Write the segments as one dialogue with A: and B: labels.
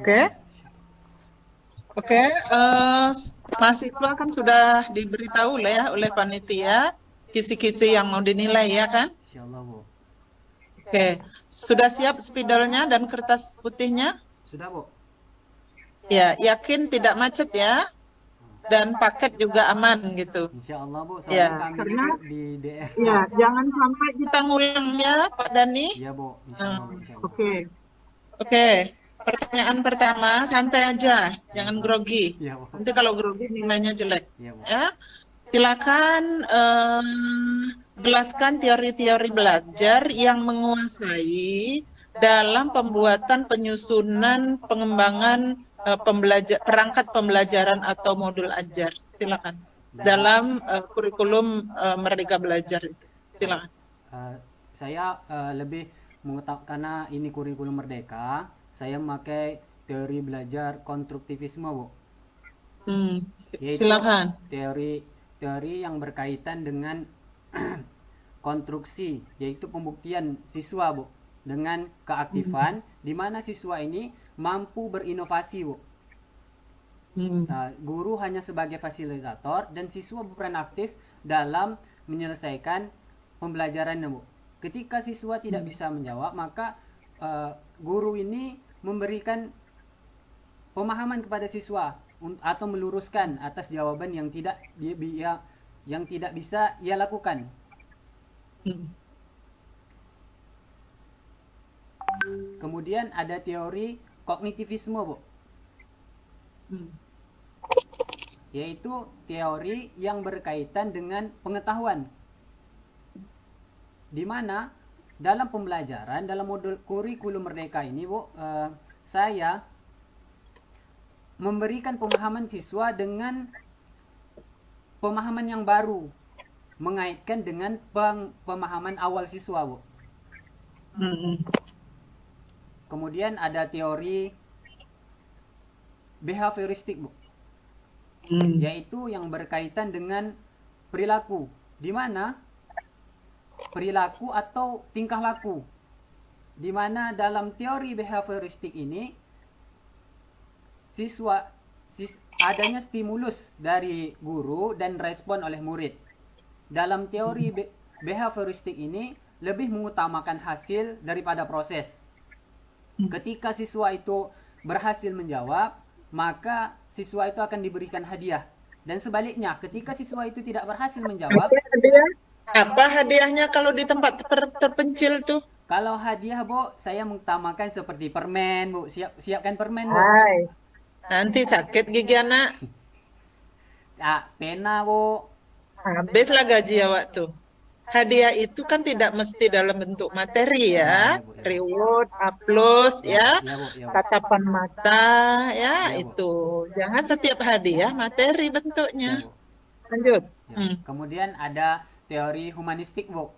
A: Oke, oke. Mahasiswa kan sudah diberitahu lah ya oleh panitia kisi-kisi yang mau dinilai ya kan?
B: Insyaallah, Bu.
A: Oke, sudah siap spidolnya dan kertas putihnya?
B: Sudah, Bu.
A: Ya, yakin tidak macet ya? Dan paket juga aman gitu.
B: Insyaallah, Bu. Soalnya
A: Ya,
B: kami
A: karena
B: itu di DR.
A: ya jangan sampai kita ngulang ya, Pak Dani.
B: Iya, Bu.
A: Hmm,
B: Insyaallah, Bu. Insyaallah.
A: Oke, oke. Pertanyaan pertama, santai aja, jangan grogi.
B: Iya, Bu.
A: Nanti kalau grogi nilainya jelek.
B: Iya, Bu.
A: Ya, silakan jelaskan teori-teori belajar yang menguasai dalam pembuatan penyusunan pengembangan perangkat pembelajaran atau modul ajar. Silakan. Dalam kurikulum Merdeka Belajar itu. Silakan.
B: Eh, saya lebih mengetahui karena ini kurikulum merdeka, saya memakai teori belajar konstruktivisme, Bu. Yaitu
A: Silakan.
B: teori yang berkaitan dengan konstruksi, yaitu pembuktian siswa, Bu, dengan keaktifan di mana siswa ini mampu berinovasi, Bu. Nah, guru hanya sebagai fasilitator dan siswa berperan aktif dalam menyelesaikan pembelajarannya, Bu. Ketika siswa tidak bisa menjawab, maka guru ini memberikan pemahaman kepada siswa atau meluruskan atas jawaban yang tidak bisa ia lakukan. Kemudian ada teori kognitivisme, Bu. Yaitu teori yang berkaitan dengan pengetahuan. Di mana dalam pembelajaran, dalam modul kurikulum merdeka ini, Bu, saya memberikan pemahaman siswa dengan pemahaman yang baru, mengaitkan dengan pemahaman awal siswa, Bu. Kemudian ada teori behavioristik, Bu, yaitu yang berkaitan dengan perilaku, di mana perilaku atau tingkah laku, di mana dalam teori behavioristik ini adanya stimulus dari guru dan respon oleh murid. Dalam teori behavioristik ini lebih mengutamakan hasil daripada proses. Ketika siswa itu berhasil menjawab, maka siswa itu akan diberikan hadiah. Dan sebaliknya, ketika siswa itu tidak berhasil menjawab,
A: apa hadiahnya kalau di tempat terpencil tuh?
B: Kalau hadiah, Bu, saya mengutamakan seperti permen, Bu. Siapkan permen, Bu.
A: Hai. Nanti sakit gigi anak.
B: Pena, Bu.
A: Habislah gaji awak tuh. Hadiah itu kan tidak mesti dalam bentuk materi ya, reward, applause ya, tatapan mata ya, itu. Jangan setiap hadiah materi bentuknya. Lanjut.
B: Kemudian ada teori humanistik, Bu.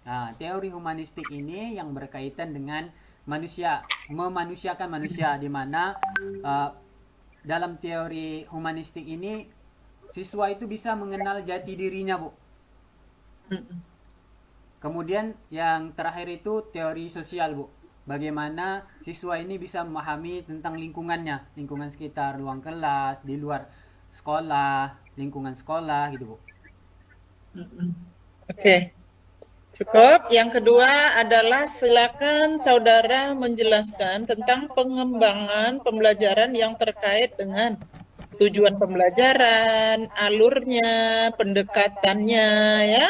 B: Nah, teori humanistik ini yang berkaitan dengan manusia, memanusiakan manusia, di mana dalam teori humanistik ini siswa itu bisa mengenal jati dirinya, Bu. Kemudian yang terakhir itu teori sosial, Bu. Bagaimana siswa ini bisa memahami tentang lingkungannya, lingkungan sekitar, ruang kelas, di luar sekolah, lingkungan sekolah gitu, Bu.
A: Oke. Cukup. Yang kedua adalah silakan saudara menjelaskan tentang pengembangan pembelajaran yang terkait dengan tujuan pembelajaran, alurnya, pendekatannya ya.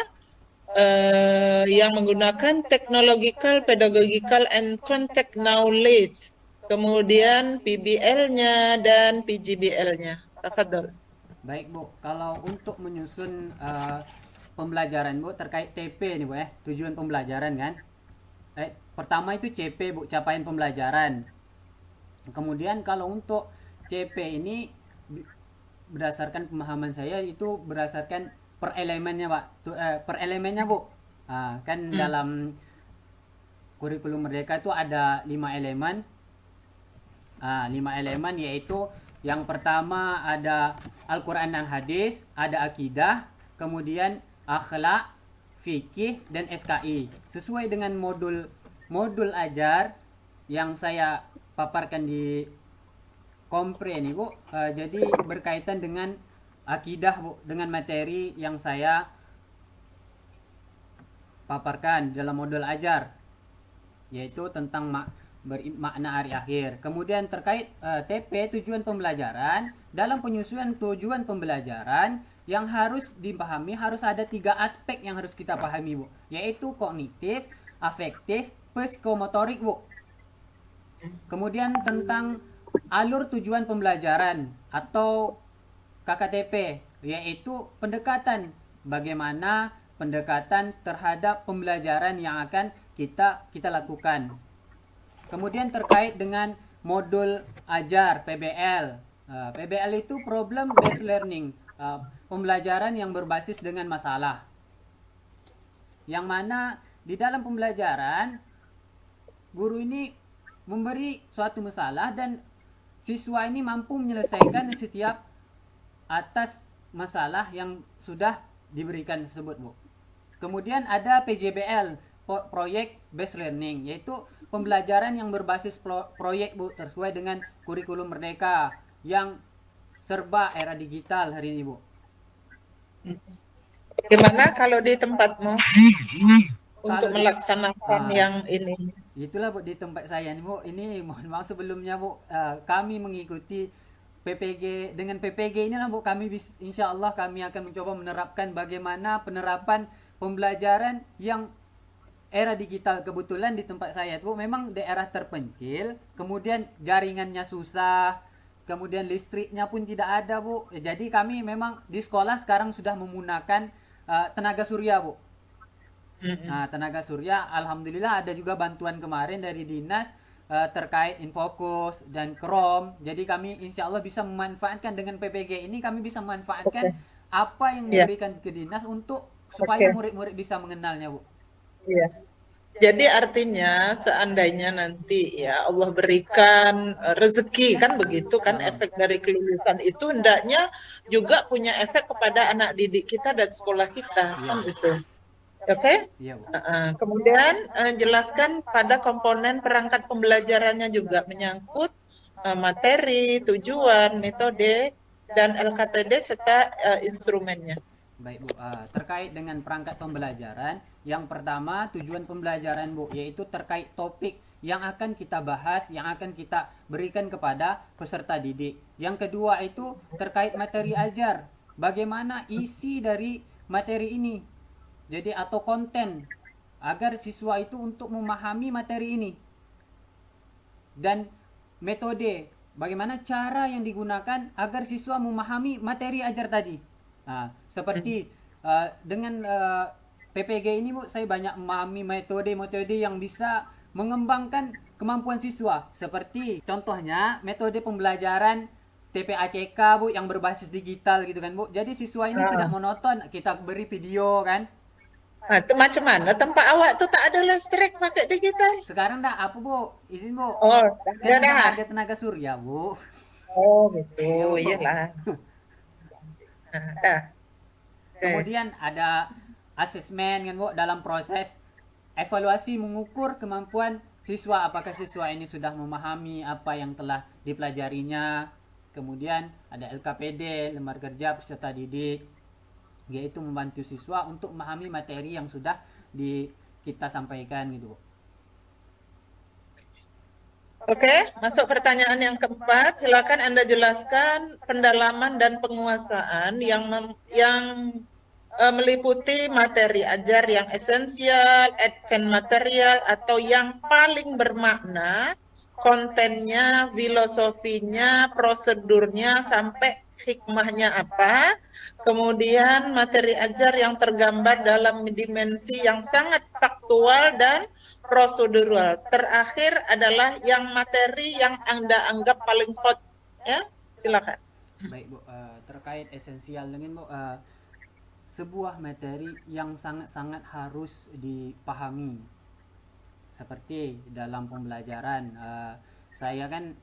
A: Yang menggunakan technological, pedagogical, and contact knowledge. Kemudian PBL-nya dan PGBL-nya. Tafadhol.
B: Baik, Bu. Kalau untuk menyusun pembelajaran, Bu, terkait TP nih, Bu, tujuan pembelajaran kan. Pertama itu CP, Bu, capaian pembelajaran. Kemudian kalau untuk CP ini berdasarkan pemahaman saya itu berdasarkan per elemennya, Pak. Per elemennya, Bu. Kan dalam kurikulum merdeka itu ada 5 elemen. 5 elemen yaitu yang pertama ada Al-Quran dan Hadis, ada akidah, kemudian akhlak, fikih, dan SKI. Sesuai dengan modul ajar yang saya paparkan di kompre nih Bu. Jadi berkaitan dengan akidah Bu, dengan materi yang saya paparkan dalam modul ajar, yaitu tentang makna hari akhir. Kemudian terkait TP, tujuan pembelajaran, dalam penyusunan tujuan pembelajaran yang harus dipahami, harus ada 3 aspek yang harus kita pahami Bu, yaitu kognitif, afektif, psikomotorik Bu. Kemudian tentang alur tujuan pembelajaran atau KKTP, yaitu pendekatan, bagaimana pendekatan terhadap pembelajaran yang akan kita lakukan. Kemudian terkait dengan modul ajar PBL. PBL itu problem based learning, pembelajaran yang berbasis dengan masalah. Yang mana di dalam pembelajaran guru ini memberi suatu masalah dan siswa ini mampu menyelesaikan setiap atas masalah yang sudah diberikan tersebut Bu. Kemudian ada PJBL, Project Based Learning, yaitu pembelajaran yang berbasis proyek Bu, sesuai dengan kurikulum Merdeka yang serba era digital hari ini Bu.
A: Gimana kalau di tempatmu untuk melaksanakan yang ini?
B: Itulah Bu, di tempat saya nih Bu. Ini mohon maaf sebelumnya Bu, kami mengikuti PPG. Dengan PPG inilah Bu, kami insya Allah kami akan mencoba menerapkan bagaimana penerapan pembelajaran yang era digital. Kebetulan di tempat saya Bu memang daerah terpencil, kemudian jaringannya susah, kemudian listriknya pun tidak ada Bu. Jadi kami memang di sekolah sekarang sudah menggunakan tenaga surya Bu. Nah, tenaga surya, alhamdulillah ada juga bantuan kemarin dari dinas terkait Infokus dan Chrome. Jadi kami insya Allah bisa memanfaatkan dengan PPG ini, kami bisa memanfaatkan apa yang diberikan ke dinas untuk supaya murid-murid bisa mengenalnya Bu.
A: Iya. Jadi artinya seandainya nanti ya Allah berikan rezeki kan begitu kan, efek dari kelulusan itu hendaknya juga punya efek kepada anak didik kita dan sekolah kita kan gitu. Oke?
B: Iya, Bu.
A: Kemudian jelaskan pada komponen perangkat pembelajarannya juga menyangkut materi, tujuan, metode, dan LKPD serta instrumennya.
B: Baik Bu, terkait dengan perangkat pembelajaran, yang pertama tujuan pembelajaran Bu, yaitu terkait topik yang akan kita bahas, yang akan kita berikan kepada peserta didik. Yang kedua itu terkait materi ajar, bagaimana isi dari materi ini, jadi atau konten, agar siswa itu untuk memahami materi ini. Dan metode, bagaimana cara yang digunakan agar siswa memahami materi ajar tadi. Nah, seperti dengan PPG ini Bu, saya banyak memahami metode-metode yang bisa mengembangkan kemampuan siswa. Seperti contohnya metode pembelajaran TPACK Bu, yang berbasis digital gitu kan Bu. Jadi siswa ini tidak monoton, kita beri video kan.
A: Nah, itu macam mana tempat awak tuh tak ada listrik pakai digital?
B: Sekarang dah apa Bu? Izin Bu.
A: Oh,
B: kan ada tenaga surya Bu.
A: Oh gitu, iyalah.
B: Kemudian ada asesmen kan Bu, dalam proses evaluasi mengukur kemampuan siswa, apakah siswa ini sudah memahami apa yang telah dipelajarinya. Kemudian ada LKPD, lembar kerja peserta didik, yaitu membantu siswa untuk memahami materi yang sudah kita sampaikan gitu Bu.
A: Oke, masuk pertanyaan yang keempat. Silakan Anda jelaskan pendalaman dan penguasaan yang meliputi materi ajar yang esensial, advance material, atau yang paling bermakna, kontennya, filosofinya, prosedurnya, sampai hikmahnya apa. Kemudian materi ajar yang tergambar dalam dimensi yang sangat faktual dan prosedural. Terakhir adalah yang materi yang Anda anggap paling hot, ya, silakan.
B: Baik Bu, terkait esensial dengan Bu, sebuah materi yang sangat-sangat harus dipahami. Seperti dalam pembelajaran, saya kan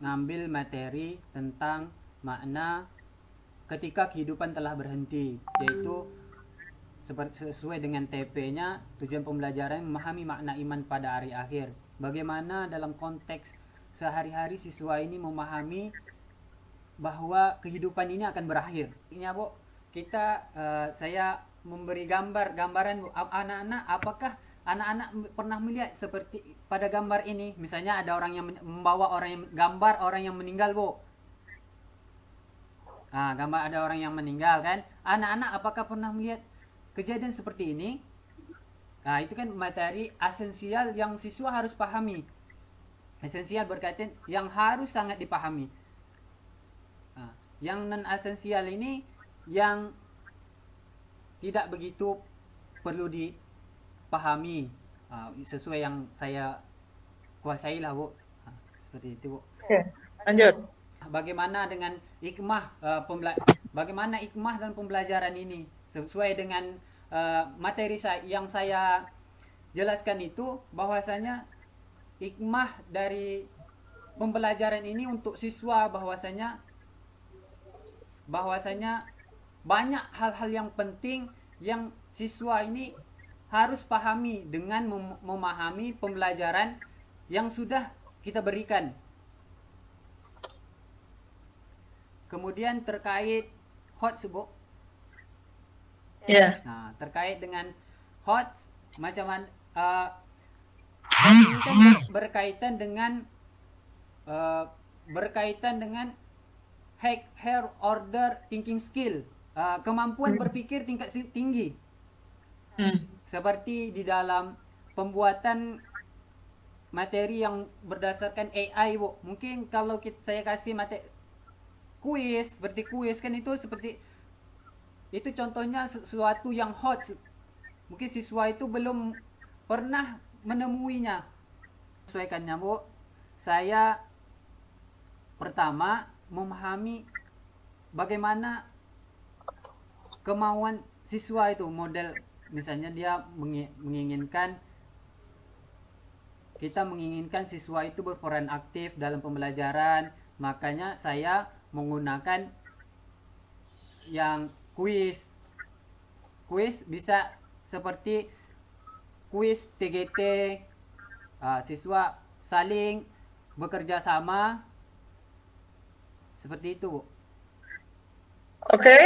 B: ngambil materi tentang makna ketika kehidupan telah berhenti, yaitu sesuai dengan TP-nya, tujuan pembelajaran memahami makna iman pada hari akhir. Bagaimana dalam konteks sehari-hari siswa ini memahami bahwa kehidupan ini akan berakhir. Ini Bu, saya memberi gambaran Bu, anak-anak, apakah anak-anak pernah melihat seperti pada gambar ini, misalnya ada orang yang membawa gambar orang yang meninggal Bu. Nah, gambar ada orang yang meninggal kan. Anak-anak apakah pernah melihat kejadian seperti ini? Nah, itu kan materi esensial yang siswa harus pahami. Esensial berkaitan yang harus sangat dipahami. Nah, yang non esensial ini yang tidak begitu perlu dipahami. Sesuai yang saya kuasai lah Bu. Seperti itu Bu.
A: Oke, lanjut.
B: Bagaimana dengan bagaimana hikmah dan pembelajaran ini sesuai dengan materi yang saya jelaskan itu, bahwasanya hikmah dari pembelajaran ini untuk siswa bahwasanya banyak hal-hal yang penting yang siswa ini harus pahami dengan memahami pembelajaran yang sudah kita berikan. Kemudian terkait HOTS Bu.
A: Ya.
B: Nah, terkait dengan HOTS macam mana ini kan berkaitan dengan higher order thinking skill, kemampuan berpikir tingkat tinggi. Seperti di dalam pembuatan materi yang berdasarkan AI Bu. Mungkin kalau saya kasih materi seperti kuis kan, itu seperti itu contohnya sesuatu yang hot. Mungkin siswa itu belum pernah menemuinya. Sesuaikannya Bu, saya pertama memahami bagaimana kemauan siswa itu, model misalnya dia kita menginginkan siswa itu berperan aktif dalam pembelajaran, makanya saya menggunakan yang kuis bisa seperti kuis TGT, siswa saling bekerja sama seperti itu Bu.
A: Oke,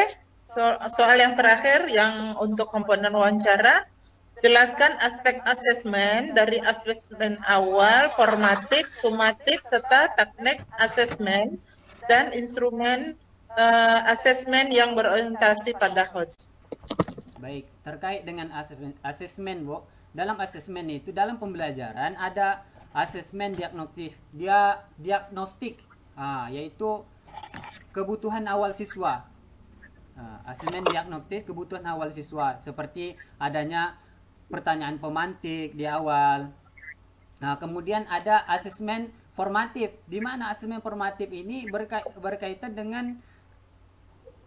A: soal yang terakhir yang untuk komponen wawancara, jelaskan aspek asesmen dari asesmen awal, formatif, sumatif, serta teknik asesmen dan instrumen asesmen yang berorientasi pada HOTS.
B: Baik, terkait dengan asesmen Bu, dalam asesmen itu dalam pembelajaran ada asesmen diagnostik, yaitu kebutuhan awal siswa. Asesmen diagnostik kebutuhan awal siswa seperti adanya pertanyaan pemantik di awal. Nah, kemudian ada asesmen formatif, di mana asesmen formatif ini berkaitan dengan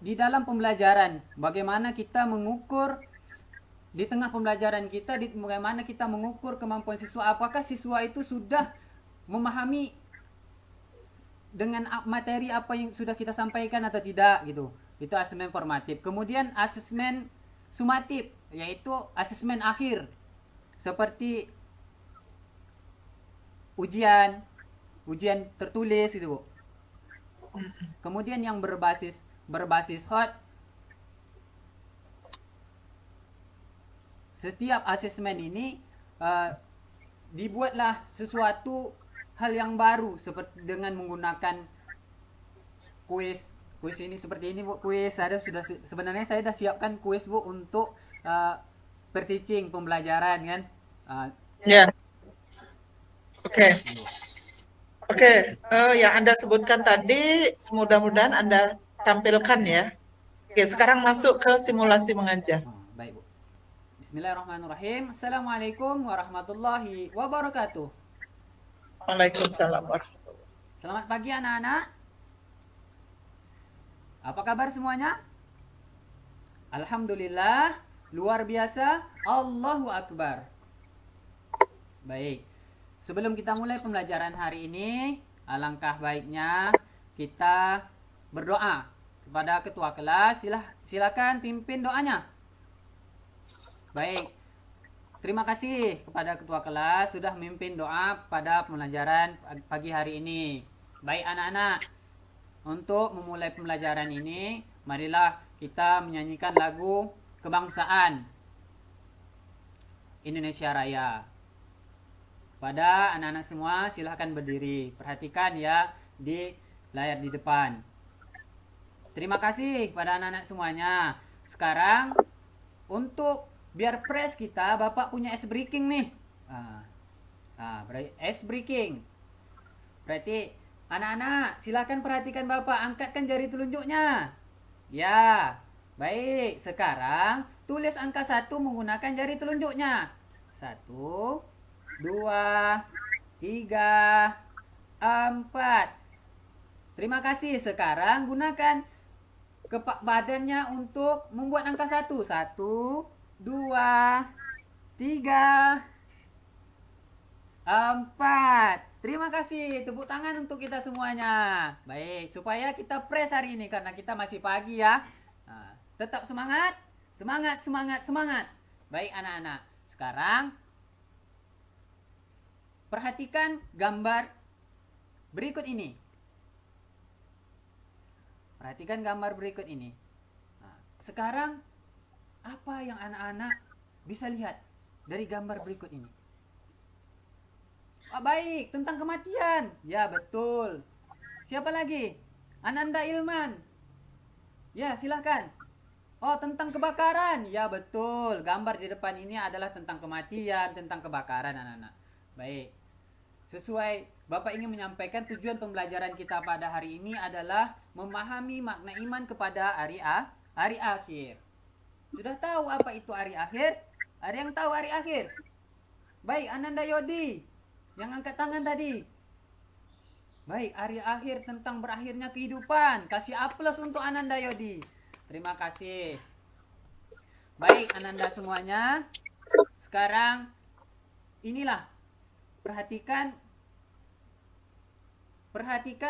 B: di dalam pembelajaran, bagaimana kita mengukur di tengah pembelajaran kita, bagaimana kita mengukur kemampuan siswa, apakah siswa itu sudah memahami dengan materi apa yang sudah kita sampaikan atau tidak gitu. Itu asesmen formatif. Kemudian asesmen sumatif, yaitu asesmen akhir seperti ujian tertulis gitu Bu. Kemudian yang berbasis HOT, setiap asesmen ini dibuatlah sesuatu hal yang baru seperti dengan menggunakan kuis ini seperti ini Bu. Kuis sebenarnya saya sudah siapkan kuis Bu untuk per-teaching pembelajaran kan.
A: Ya. Oke, yang Anda sebutkan tadi mudah-mudahan Anda tampilkan ya. Oke, sekarang masuk ke simulasi mengajar.
B: Baik Bu. Bismillahirrahmanirrahim. Assalamualaikum warahmatullahi wabarakatuh.
A: Waalaikumsalam warahmatullahi wabarakatuh.
B: Selamat pagi anak-anak. Apa kabar semuanya? Alhamdulillah, luar biasa, Allahu Akbar. Baik, sebelum kita mulai pembelajaran hari ini, alangkah baiknya kita berdoa kepada ketua kelas. Silakan pimpin doanya. Baik, terima kasih kepada ketua kelas sudah memimpin doa pada pembelajaran pagi hari ini. Baik anak-anak, untuk memulai pembelajaran ini, marilah kita menyanyikan lagu kebangsaan Indonesia Raya. Pada anak-anak semua silahkan berdiri. Perhatikan ya di layar di depan. Terima kasih pada anak-anak semuanya. Sekarang untuk biar fresh kita, Bapak punya ice breaking nih. Ice breaking. Berarti anak-anak silakan perhatikan Bapak, angkatkan jari telunjuknya. Ya, baik. Sekarang tulis angka 1 menggunakan jari telunjuknya. 1, 2, 3, 4. Terima kasih. Sekarang gunakan badannya untuk membuat angka 1. 1, 2, 3, 4. Terima kasih. Tepuk tangan untuk kita semuanya. Baik, supaya kita fresh hari ini karena kita masih pagi ya. Nah, tetap semangat. Semangat, semangat, semangat. Baik anak-anak. Sekarang perhatikan gambar berikut ini. Perhatikan gambar berikut ini. Nah, sekarang apa yang anak-anak bisa lihat dari gambar berikut ini? Baik, tentang kematian. Ya, betul. Siapa lagi? Ananda Ilman. Ya, silahkan. Oh, tentang kebakaran. Ya, betul. Gambar di depan ini adalah tentang kematian, tentang kebakaran anak-anak. Baik. Sesuai Bapak ingin menyampaikan tujuan pembelajaran kita pada hari ini adalah memahami makna iman kepada hari akhir. Sudah tahu apa itu hari akhir? Ada yang tahu hari akhir? Baik, Ananda Yodi yang angkat tangan tadi. Baik, hari akhir tentang berakhirnya kehidupan. Kasih aplaus untuk Ananda Yodi. Terima kasih. Baik, Ananda semuanya. Sekarang inilah perhatikan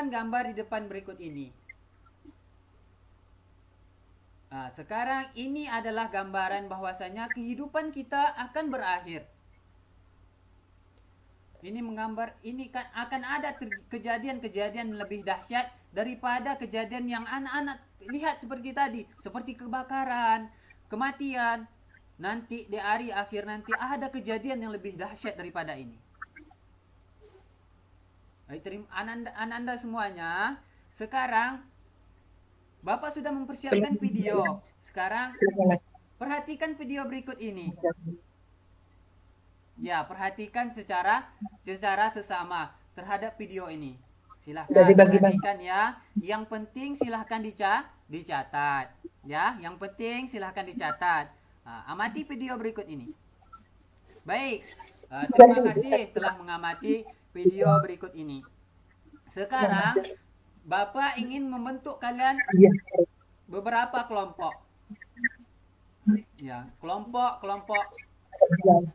B: gambar di depan berikut ini. Nah, sekarang ini adalah gambaran bahwasanya kehidupan kita akan berakhir. Ini menggambar, ini kan akan ada kejadian-kejadian lebih dahsyat daripada kejadian yang anak-anak lihat seperti tadi. Seperti kebakaran, kematian. Nanti di hari akhir nanti ada kejadian yang lebih dahsyat daripada ini. Baik, Ananda semuanya. Sekarang Bapak sudah mempersiapkan video. Sekarang perhatikan video berikut ini. Ya, perhatikan secara sesama terhadap video ini. Silahkan perhatikan ya. Yang penting silahkan dicatat. Ya, yang penting silahkan dicatat. Nah, amati video berikut ini. Baik, terima kasih telah mengamati video berikut ini. Sekarang Bapak ingin membentuk kalian beberapa kelompok. Ya, kelompok.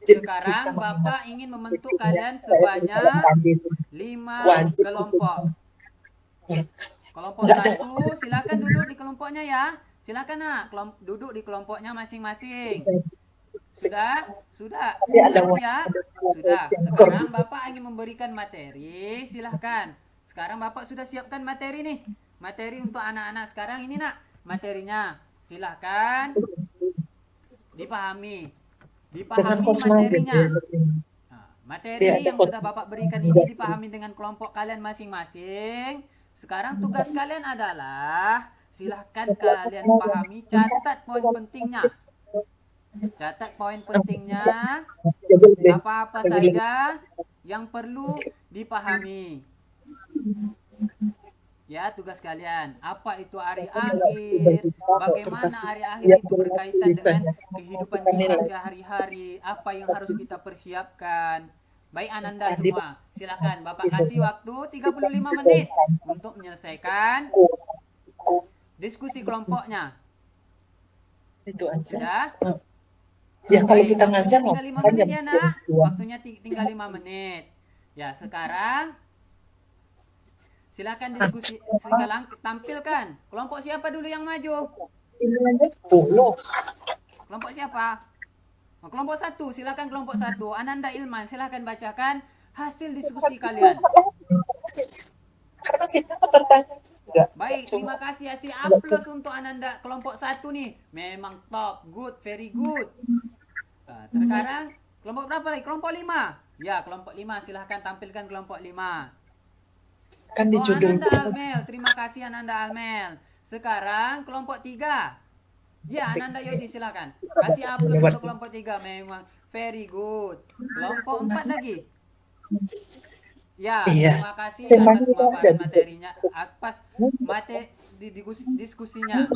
B: Sekarang Bapak ingin membentuk kalian sebanyak 5 kelompok. Kelompok 1, silakan duduk di kelompoknya ya. Silakan nak, duduk di kelompoknya masing-masing. Sudah siap? Sudah. Sekarang Bapak ingin memberikan materi, silahkan. Sekarang Bapak sudah siapkan materi nih. Materi untuk anak-anak sekarang ini nak, materinya. Silahkan dipahami materinya. Nah, materi yang sudah Bapak berikan ini dipahami dengan kelompok kalian masing-masing. Sekarang tugas kalian adalah silahkan kalian pahami, catat poin pentingnya. Catat poin pentingnya, apa-apa saja yang perlu dipahami. Ya, tugas kalian. Apa itu hari akhir? Bagaimana hari akhir itu berkaitan dengan kehidupan kita sehari-hari? Apa yang harus kita persiapkan? Baik Ananda semua, silakan Bapak kasih waktu 35 menit untuk menyelesaikan diskusi kelompoknya.
A: Itu aja.
B: Ya, kalau kita ngajar tinggal 5 menit ya nak. Waktunya tinggal 5 menit. Ya, sekarang silakan diskusi, silakan tampilkan. Kelompok siapa dulu yang maju? Kelompok siapa? Kelompok 1, silakan kelompok 1. Ananda Ilman, silakan bacakan hasil diskusi kalian.
A: Karena kita kan bertanya juga.
B: Baik, terima kasih. Kasih A plus untuk Ananda kelompok 1 nih. Memang top, good, very good. Nah, sekarang kelompok berapa lagi? Kelompok 5. Ya, kelompok 5. Silahkan tampilkan kelompok 5.
A: Kan di judul.
B: Ananda Almel, terima kasih Ananda Almel. Sekarang kelompok 3. Ya, Ananda Yodi silakan. Kasih A plus untuk kelompok 3. Memang very good. Kelompok 4 lagi. Ya, terima kasih atas pemaparan materinya, atas diskusinya.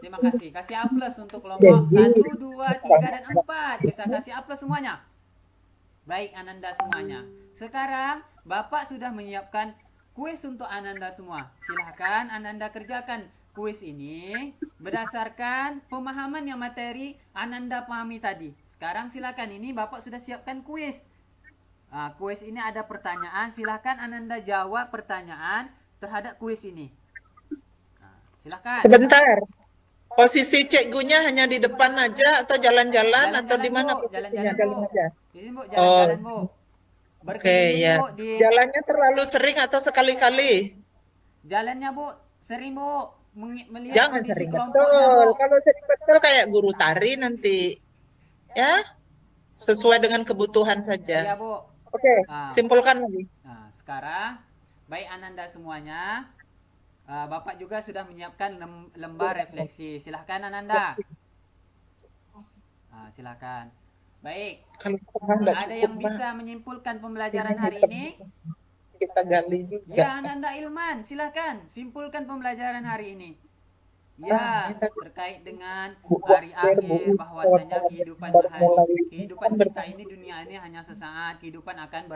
B: Terima kasih. Kasih A plus untuk kelompok 1, 2, 3, dan 4. Bisa kasih A plus semuanya. Baik, Ananda semuanya. Sekarang, Bapak sudah menyiapkan kuis untuk Ananda semua. Silahkan Ananda kerjakan kuis ini berdasarkan pemahaman yang materi Ananda pahami tadi. Sekarang silakan, ini Bapak sudah siapkan kuis. Nah, kuis ini ada pertanyaan, silahkan Ananda jawab pertanyaan terhadap kuis ini. Nah, silahkan.
A: Sebentar, posisi cikgunya hanya di depan aja atau jalan-jalan atau di mana?
B: Jalan-jalan, Bu. Ini, Bu, jalan-jalan, Bu.
A: Oke, ya.
B: Bu,
A: jalannya terlalu sering atau sekali-kali?
B: Jalannya, Bu, sering, Bu. Melihat
A: jangan
B: kondisi
A: sering
B: kelompoknya,
A: betul.
B: Bu.
A: Kalau sering betul kayak guru tari nanti. Ya, sesuai dengan kebutuhan saja.
B: Iya, Bu.
A: Oke, simpulkan lagi.
B: Nah, sekarang, baik Ananda semuanya, Bapak juga sudah menyiapkan lembar refleksi. Silahkan Ananda. Nah, silahkan. Baik. Ada yang bisa menyimpulkan pembelajaran hari ini?
A: Kita gali juga.
B: Ya, Ananda Ilman, silahkan simpulkan pembelajaran hari ini. Ya, terkait dengan hari akhir, bahwasanya kehidupan kita ini, dunia ini hanya sesaat, kehidupan akan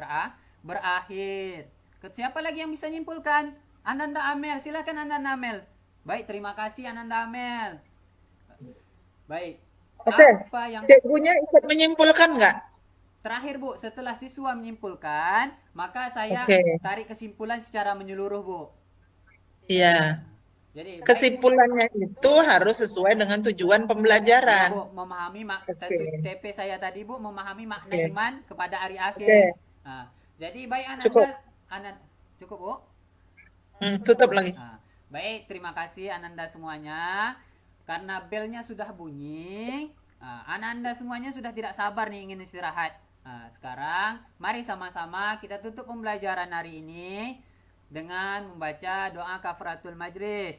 B: berakhir. Siapa lagi yang bisa nyimpulkan? Ananda Amel, silakan Ananda Amel. Baik, terima kasih Ananda Amel. Baik.
A: Oke, cikgunya ikut menyimpulkan nggak?
B: Terakhir, Bu, setelah siswa menyimpulkan, maka saya tarik kesimpulan secara menyeluruh, Bu.
A: Iya. Jadi, kesimpulannya itu harus sesuai dengan tujuan pembelajaran.
B: Ya, Bu, memahami TP saya tadi, Bu, memahami makna iman kepada hari akhir. Nah, jadi baik Ananda, cukup, Bu?
A: Tutup lagi.
B: Nah, baik, terima kasih Ananda semuanya. Karena belnya sudah bunyi, Ananda semuanya sudah tidak sabar nih ingin istirahat. Nah, sekarang mari sama-sama kita tutup pembelajaran hari ini dengan membaca doa kafaratul majlis.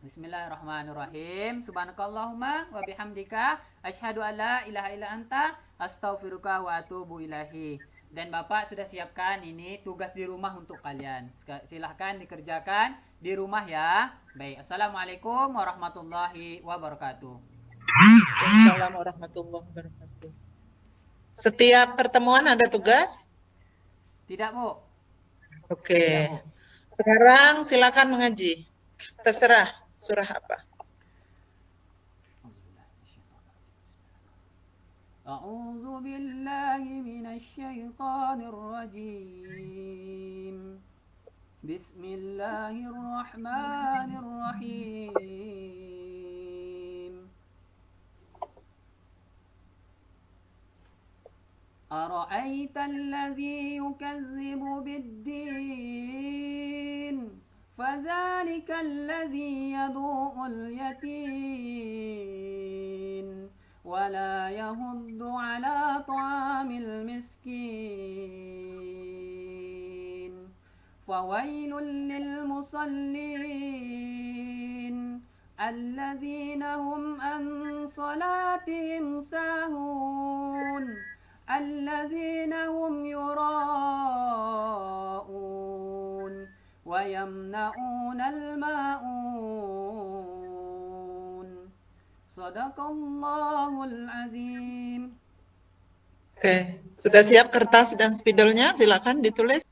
B: Bismillahirrahmanirrahim. Subhanakallahumma wa bihamdika asyhadu an la ilaha illa anta astaghfiruka wa atubu ilahi. Dan Bapak sudah siapkan ini tugas di rumah untuk kalian. Silahkan dikerjakan di rumah ya. Baik, assalamualaikum warahmatullahi wabarakatuh.
A: Assalamualaikum warahmatullahi wabarakatuh. Setiap pertemuan ada tugas?
B: Tidak, Bu.
A: Oke. Sekarang silakan mengaji. Terserah surah apa.
B: A'udzu billahi minasy syaithanir rajim. Bismillahirrahmanirrahim. Ara'aita allazi yukazzibu bid-din fadzalika allazi yad'u'ul yatim wala yahuddu ala ta'amil miskin fawailul lil musallin allazina hum an salatihim sahun allazina hum yura'un wa yamna'unal ma'un. Sadaqallahul azim.
A: Oke, sudah siap kertas dan spidolnya? Silakan ditulis.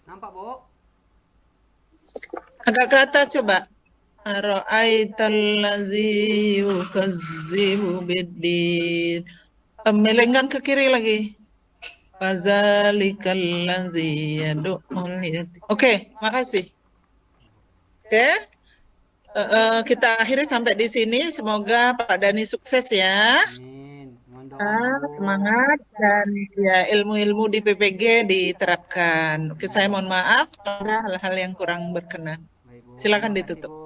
B: Nampak, Bu?
A: Agak ke atas coba. Ara'aital ladzi yukazzibu biddin. Melenggang ke kiri lagi. Fazalikal ladzi yad'ul yatim. Oke, makasih. Oke. Kita akhiri sampai di sini. Semoga Pak Dani sukses ya.
B: Amin. Mohon doanya, Bu.
A: Semangat dan ya ilmu-ilmu di PPG diterapkan. Oke, saya mohon maaf pada hal-hal yang kurang berkenan.
B: Baik, Bu.
A: Silakan
B: Terima kasih,
A: ditutup.
B: Bu.